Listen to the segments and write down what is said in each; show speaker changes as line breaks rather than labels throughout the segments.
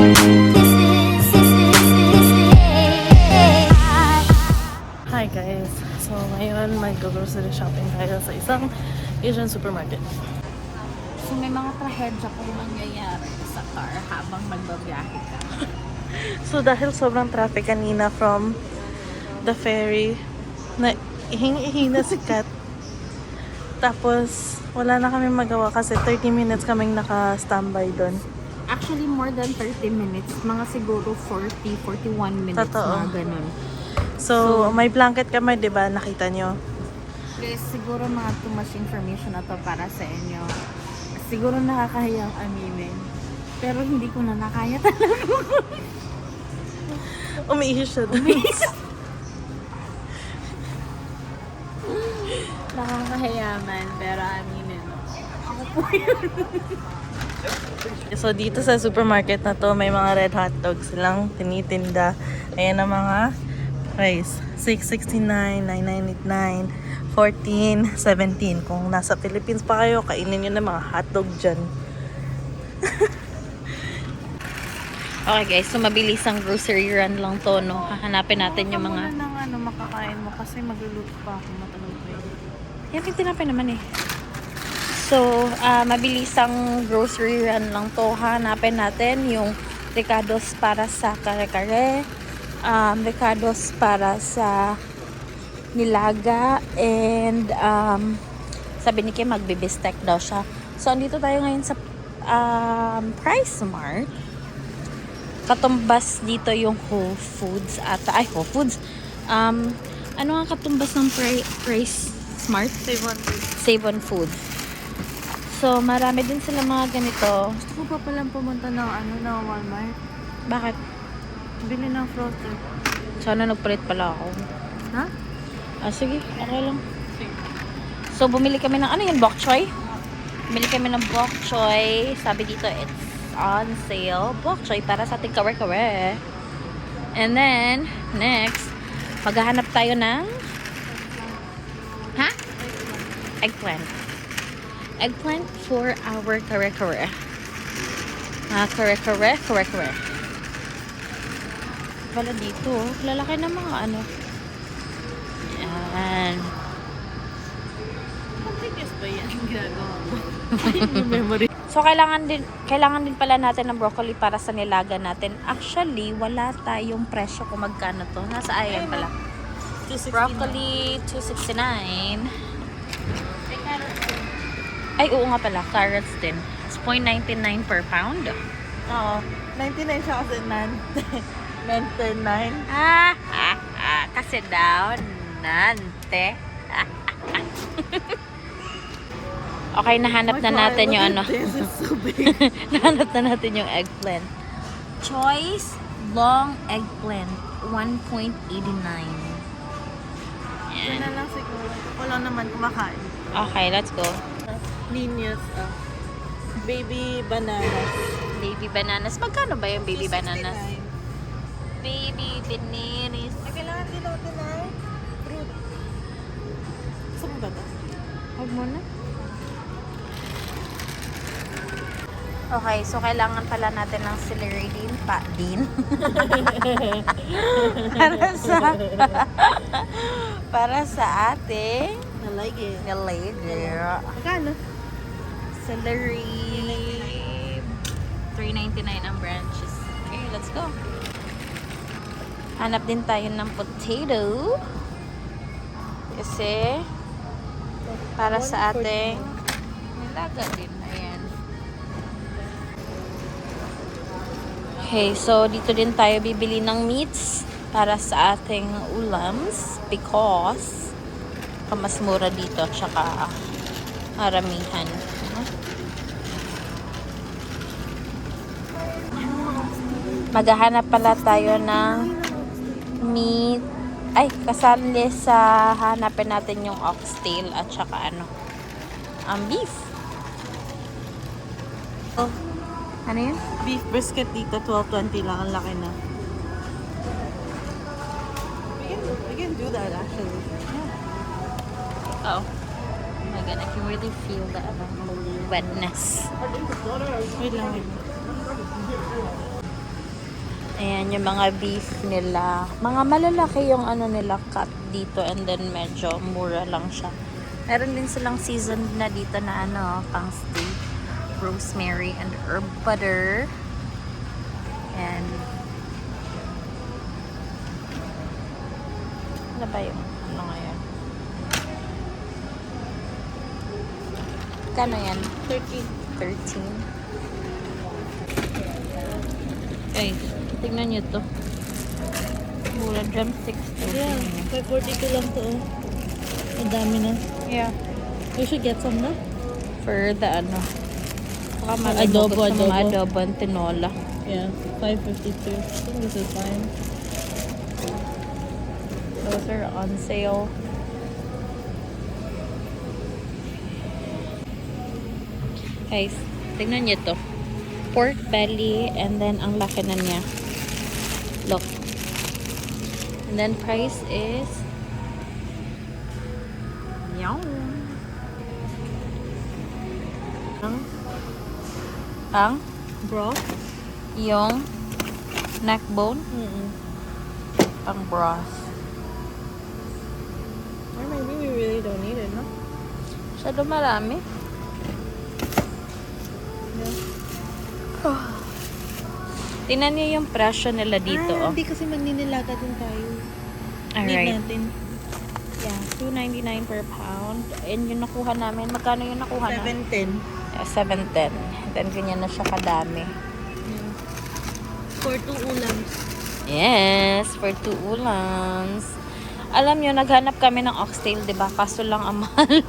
Hi guys! So ngayon mag-grocery shopping tayo sa isang Asian supermarket.
So may mga trahedya po mangyayari sa car habang magbabiyahe ka.
So dahil sobrang traffic kanina from the ferry, na ihing-ihi na sikat. Tapos wala na kami magawa kasi 30 minutes kaming naka-standby doon.
Actually, more than 30 minutes. Mga siguro 40, 41 minutes.
Totoo.
Mga ganun.
So may blanket kami, di ba? Nakita nyo?
Guys, siguro mga too much information na to para sa inyo. Siguro nakakahiyang aminin. Pero hindi ko na nakaya talaga.
Umiihi siya doon.
Nakakahiyaman, pero aminin. Ako po yun.
So dito sa supermarket na to, may mga red hot dogs silang tinitinda. Ayan ang mga price. $6.69, $9.99, $14, $17. Kung nasa Philippines pa kayo, kainin nyo na mga hotdog dyan.
Okay guys, so mabilis ang grocery run lang to, no? Hahanapin natin yung mga...
Nang ano, makakain mo kasi magluluto pa ako. Matagal pa yun.
Yan, may tinapay naman eh. So, mabilis ang grocery run lang to. Hanapin natin yung ricados para sa kare-kare, ricados para sa nilaga, and sabi ni Kim, magbibistek daw siya. So, andito tayo ngayon sa Price Mart. Katumbas dito yung Whole Foods ata. Ay, Whole Foods. Ano ang katumbas ng Price Smart? Save on Food. So, marami din sila mga ganito.
Gusto ko pa palang pumunta ng Walmart.
Bakit?
Bili ng frozen.
Sana nagpalit pala ako.
Ha?
Sige. Okay lang. So, bumili kami ng, ano yun, bok choy? Bumili kami ng bok choy. Sabi dito, it's on sale. Bok choy para sa ating kare-kare. And then, next, maghahanap tayo ng eggplant. Eggplant for our kare-kare. Kare-kare. Wala dito. Lalaki ng mga ano. Yan.
Continuous ba yan? Ginagawa mo. Memory.
So, kailangan din pala natin ng broccoli para sa nilaga natin. Actually, wala tayong presyo kung magkano to. Nasa ayan pala. Broccoli, $2.69. Ay, oo nga pala. Carrots din. It's $0.99 per pound.
Oo. 99 siya kasi 99.
Kasi daw, nante. Okay, nahanap na natin yung ano.
This is so big.
Nahanap na natin yung eggplant. Choice long eggplant, $1.89.
Yun na lang siguro. Wala naman kumakain.
Okay, let's go.
Linus. Baby bananas.
Baby bananas. Magkano ba yung baby bananas?
269.
Baby bananas.
Ay, kailangan din natin ay fruit. Saan mo ba ito?
Huwag mo na. Okay, so kailangan pala natin ng celery din. para sa ating nilaga.
Magkano?
Celery. $3.99 ang branches. Okay, let's go. Hanap din tayo ng potato. Kasi para sa ating nilaga din. Ayan. Okay, so dito din tayo bibili ng meats para sa ating ulams because mas mura dito tsaka maramihan. Maghahanap pala tayo ng meat. Ay, kasali sa hanapin natin yung oxtail at saka beef.
Oh,
Ano yun?
beef brisket dito, $12.20 lang. Ang laki na. We can do that actually.
Oh. Oh my God, I can really feel the wetness.
Wait lang.
Ayan yung mga beef nila. Mga malalaki yung ano nila cut dito and then medyo mura lang siya. Meron din silang seasoned na dito na ano, pang steak. Rosemary and herb butter. And ano ba yung ano ngayon? Kano yan? 13. Okay, tingnan nyo to. Mura drumsticks to.
Yeah, 542 lang to. Oh. Ang dami na.
Yeah.
We should get some na.
For the ano. Baka
Adobo,
malagay mo gusto mga
adobo.
adobo and tinola.
Yeah, 552. I think this is fine.
Those are on sale. Guys, tingnan nyo to. Pork belly and then ang laki na niya. Look. And then price is yum. Ang
Bro?
yung neck bone, ang broth.
Or maybe we really don't need it, no?
Masyado marami.
Yeah.
Tingnan niyo yung presyo nila dito. Oh.
Hindi kasi magninilaga din tayo. Need
Alright.
natin.
Yeah, $2.99 per pound. And yung nakuha namin, magkano yung nakuha namin?
710.
Yeah, $7.10. Then ganyan na siya kadami.
Yeah. For 2 ulams.
Yes, for 2 ulams. Alam nyo, naghanap kami ng oxtail, di ba? Kaso lang ang mahal.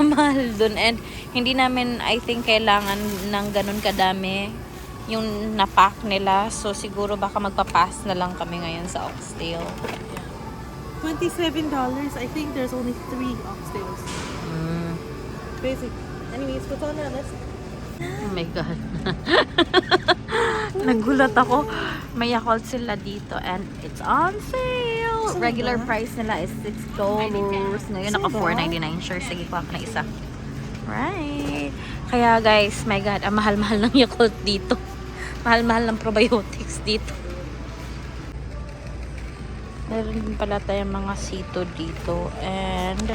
Ang mahal dun. And hindi namin, I think, kailangan ng ganun kadami yung napack nila. So, siguro baka magpapass na lang kami ngayon sa oxtail.
$27. I think there's only 3 oxtails. Basic. Anyways, what's on our list?
Oh my God. Nagulat ako. May Yakult sila dito and it's on sale.
Saan
Regular
ba?
price nila is $6. Ngayon naka $4.99. Sure, sige ko na isa. Right. Kaya guys, my God, ang mahal-mahal ng Yakult dito. Mahal-mahal ng probiotics dito. Meron din pala tayong mga sito dito and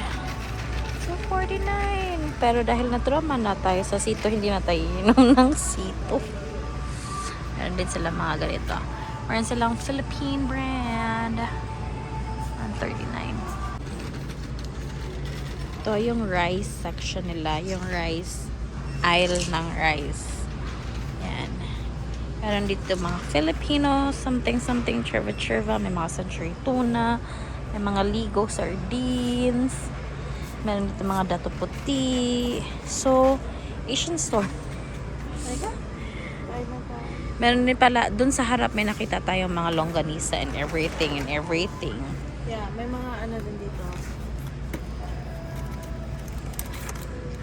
$2.49. Pero dahil na-trauma na tayo sa sito, hindi na tayo inom ng sito. Meron din sila mga ganito. Meron silang Philippine brand. $1.39. Ito yung rice section nila. Yung rice aisle ng rice. Yan. Meron dito mga Filipino, something chirva. May mga century tuna. May mga ligo sardines. Meron dito mga dato puti. So, Asian store. Meron din pala, dun sa harap may nakita tayong mga longganisa and everything.
Yeah, may mga ano din dito.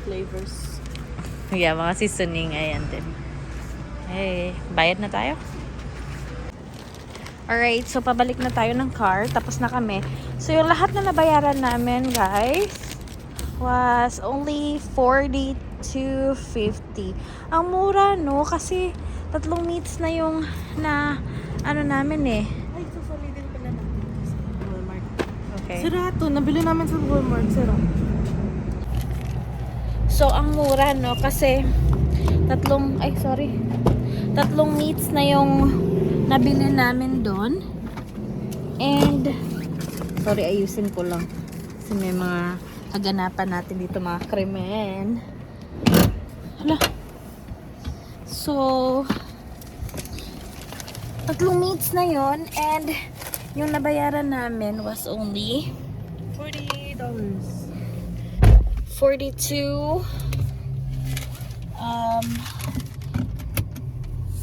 Flavors.
Yeah, mga seasoning. Ayan din. Hey, bayad na tayo. Alright, so pabalik na tayo ng car. Tapos na kami. So, yung lahat na nabayaran namin, guys, was only $42.50. Ang mura, no? Kasi 3 meats na yung ano namin eh.
Ay, susolidin pala natin sa Walmart.
Okay.
Sira to. Nabili namin sa Walmart. Sira.
So, ang mura, no? Kasi 3 meats na yung nabili namin doon. And sorry, ayusin ko lang. Kasi may mga kaganapan natin dito, mga krimen. Hala. So, 3 meats na yon and yung nabayaran namin was only
$40.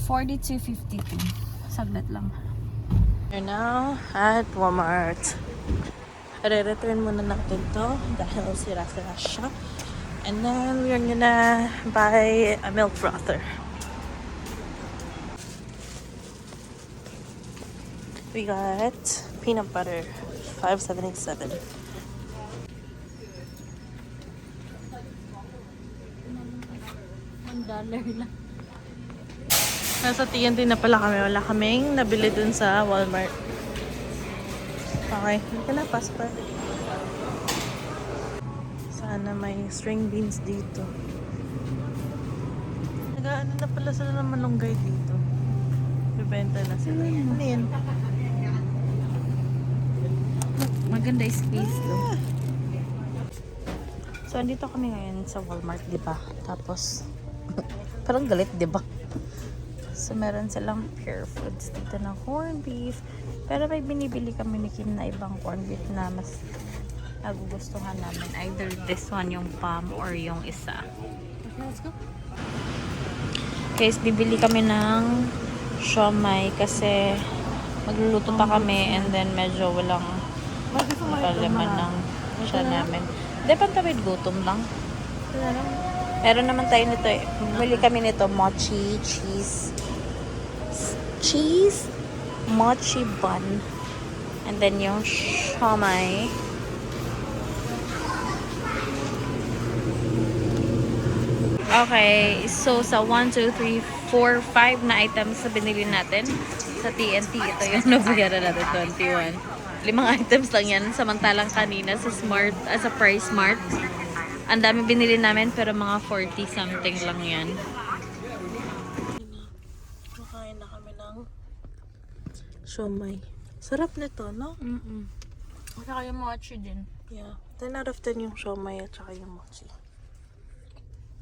42.52. Saglit lang.
We're now at Walmart. Re-return muna natin to dahil sira-sira siya. And then we're gonna buy a milk frother. We got peanut butter, $5.77.
$1 lang.
Nasa TNT na pala kami. Wala kaming nabili dun sa Walmart. Okay. Hindi ka na, passport. Sana may string beans dito. Nag-ano na pala sila ng malunggay dito. Bibenta na sila. Ano yan?
Maganda yung space doon. So, andito kami ngayon sa Walmart, di ba? Tapos, parang galit, di ba? So, meron silang pure foods dito na corned beef. Pero may binibili kami ni Kim na ibang corned beef na mas nagugustuhan namin. Either this one, yung palm, or yung isa.
Okay, let's go.
Guys, bibili kami ng siomai kasi magluluto pa kami and then medyo walang palaman ng siya namin. Hindi, pantawid gutom lang. Meron naman tayo nito eh. Bumili kami nito, mochi cheese mochi bun. And then yung siomai. Okay, so sa 1, 2, 3, 4, 5 na items na binili natin sa TNT, ito yung nabayaran natin, 21. 5 items lang yan, samantalang kanina sa sa Price Smart. Ang dami binili namin pero mga 40 something lang yan.
Makain na kami ng siomai. Sarap nito, no?
Saka yung mochi din.
Yeah. 10 out of 10 yung siomai at saka yung mochi.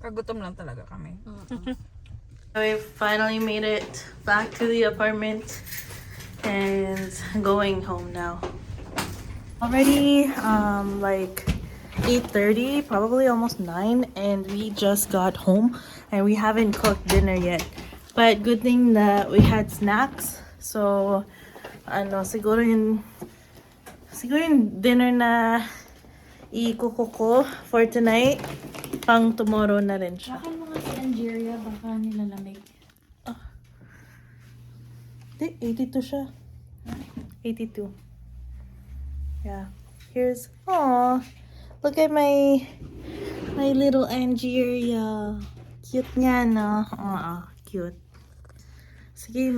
Gutom lang talaga kami.
We finally made it back to the apartment and going home now. Already like 8:30, probably almost 9, and we just got home and we haven't cooked dinner yet. But good thing that we had snacks. So siguro yung dinner na i-cook ko for tonight. Pang tomorrow na rin siya.
Baka mga si Angeria, baka nilalamig.
Di, 82 siya. 82. Yeah. Here's, look at my little Angeria. Cute niya, no? Cute. Sige,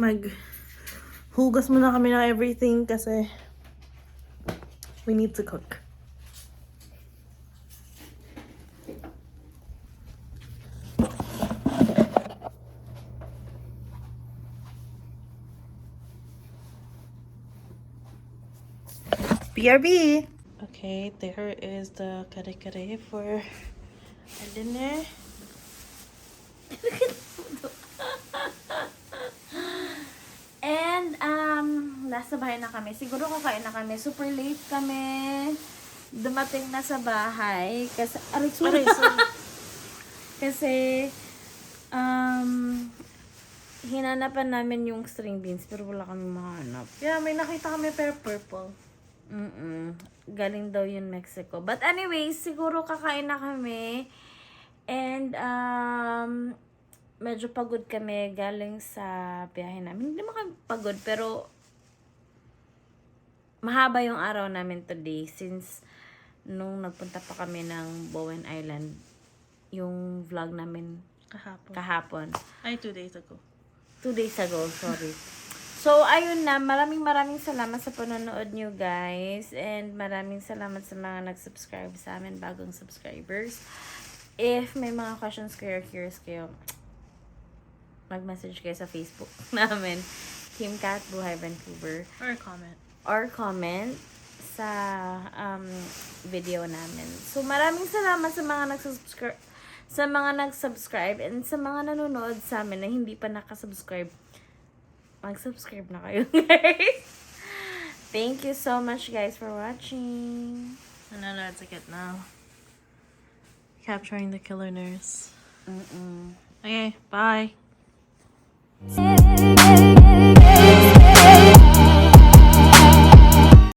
hugas muna kami ng everything kasi we need to cook. BRB. Okay, there is the kare-kare for our dinner.
And, nasa bahay na kami. Siguro kakain na kami. Super late kami. Dumating na sa bahay. Kasi, kasi, hinanapan namin yung string beans pero wala kami mahanap.
Yeah, may nakita kami pero purple.
Galing daw yun Mexico. But anyways, siguro kakain na kami. And, medyo pagod kami galing sa biyahe namin. Hindi naman kami pagod, pero mahaba yung araw namin today since nung nagpunta pa kami ng Bowen Island, yung vlog namin kahapon.
Ay, 2 days ago.
2 days ago, sorry. So, ayun na. Maraming salamat sa panonood nyo, guys. And maraming salamat sa mga nag-subscribe sa amin, bagong subscribers. If may mga questions kayo, curious kayo, mag-message kayo sa Facebook namin, Kim Cat Buhay Vancouver. Or comment sa video namin. So, maraming salamat sa mga nag-subscribe and sa mga nanonood sa amin na hindi pa nakasubscribe. Mag-subscribe na kayo, guys. Thank you so much, guys, for watching.
Another ticket now. Capturing the killer nurse. Okay, bye.